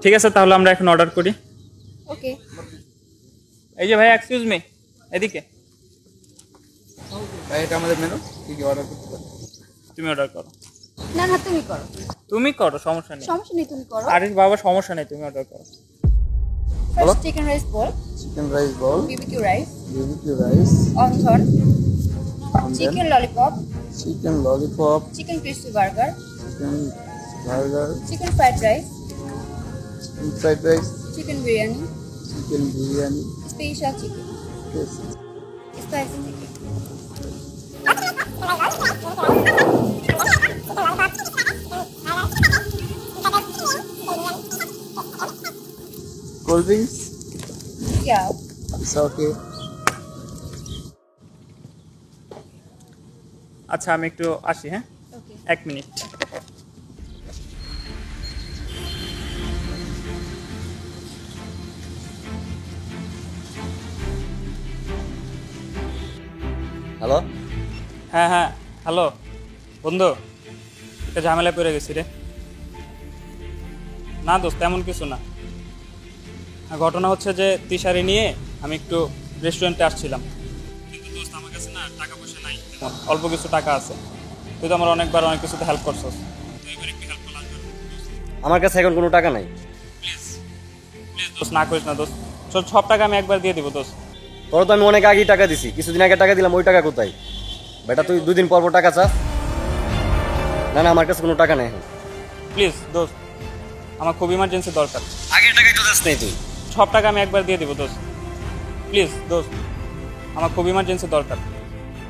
ঠিক আছে, তাহলে আমরা এখন অর্ডার করি। ওকে। এই যে ভাই, এক্সকিউজ মি, এদিকে। ভাই এটা আমাদের মেনু, কি কি অর্ডার করতে পারি? তুমি অর্ডার করো। না না, তুমি করো। তুমি করো, সমস্যা নেই। সমস্যা নেই, তুমি করো। আরে বাবা, সমস্যা নেই, তুমি অর্ডার করো। First chicken rice bowl, chicken rice bowl, BBQ rice, BBQ rice, wonton, chicken lollipop, chicken lollipop, chicken crispy burger, chicken burger, chicken fried rice, chicken fried rice, chicken biryani, chicken biryani, special chicken, spicy chicken. Cold drinks, Yeah. It's okay. আচ্ছা, আমি একটু আসি, হ্যাঁ, Okay. 1 minute. Hello, হ্যাঁ হ্যাঁ, hello বন্ধু, একটা ঝামেলায় পড়ে গেছি রে। না দোস্ত, তেমন কিছু না। ঘটনা হচ্ছে যে তিশারি নিয়ে আমি একটু রেস্টুরেন্টে আসছিলাম, কিন্তু দোস্ত আমার কাছে না টাকা পয়সা নাই, অল্প কিছু টাকা আছে। তুই তো আমার অনেকবার অনেক কিছুতে হেল্প করছস, তুই এবার একটু হেল্প করলাম। আমার কাছে এখন কোনো টাকা নাই। প্লিজ প্লিজ দোস্ত, না করিস না দোস্ত, সব টাকা আমি একবার দিয়ে দিব দোস্ত। তোর তো আমি অনেক আগেই টাকা দিছি, কিছুদিন আগে টাকা দিলাম, ওই টাকা কোথায়? বেটা তুই 2 দিন পর পর টাকা চাস? না না, আমার কাছে কোনো টাকা নেই এখন। প্লিজ দোস্ত, আমার খুব ইমার্জেন্সি দরকার। আগের টাকাই তো দিস নেই তুই। সব টাকা আমি একবার দিয়ে দিব দোস্ত, প্লিজ দোস্ত, আমার খুব ইমার্জেন্সি দরকার।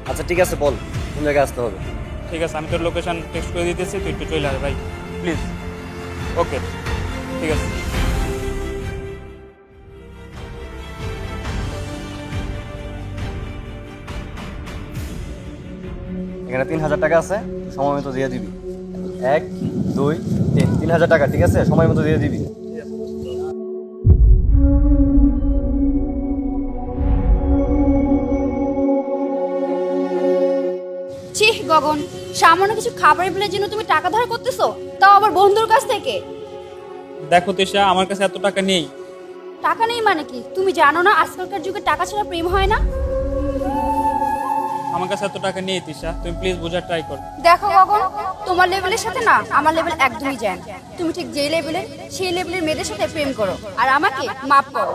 আচ্ছা ঠিক আছে, বল কোন জায়গায় আসতে হবে। ঠিক আছে, আমি তোর লোকেশন টেক্সট করে দিতেছি, তুই একটু চলে আয় ভাই, প্লিজ। ওকে, ঠিক আছে। এখানে 3000 টাকা আছে, সময় মতো দিয়ে দিবি। 1 2 3, 3000 টাকা, ঠিক আছে, সময় মতো দিয়ে দিবি। চিহ গগন, সামান্য কিছু খাবারের বিলের জন্য তুমি টাকা ধার করতেছো, তাও আবার বন্ধুর কাছ থেকে। দেখো তিশা, আমার কাছে এত টাকা নেই। টাকা নেই মানে কি? তুমি জানো না আজকালকার যুগে টাকা ছাড়া প্রেম হয় না? আমার কাছে এত টাকা নেই তিশা, তুমি প্লিজ বোঝার ট্রাই করো। দেখো গগন, তোমার লেভেলের সাথে না আমার লেভেল একদমই যায় না। তুমি ঠিক যে লেভেলের, সেই লেভেলের মেয়েদের সাথে প্রেম করো আর আমাকে মাফ করো।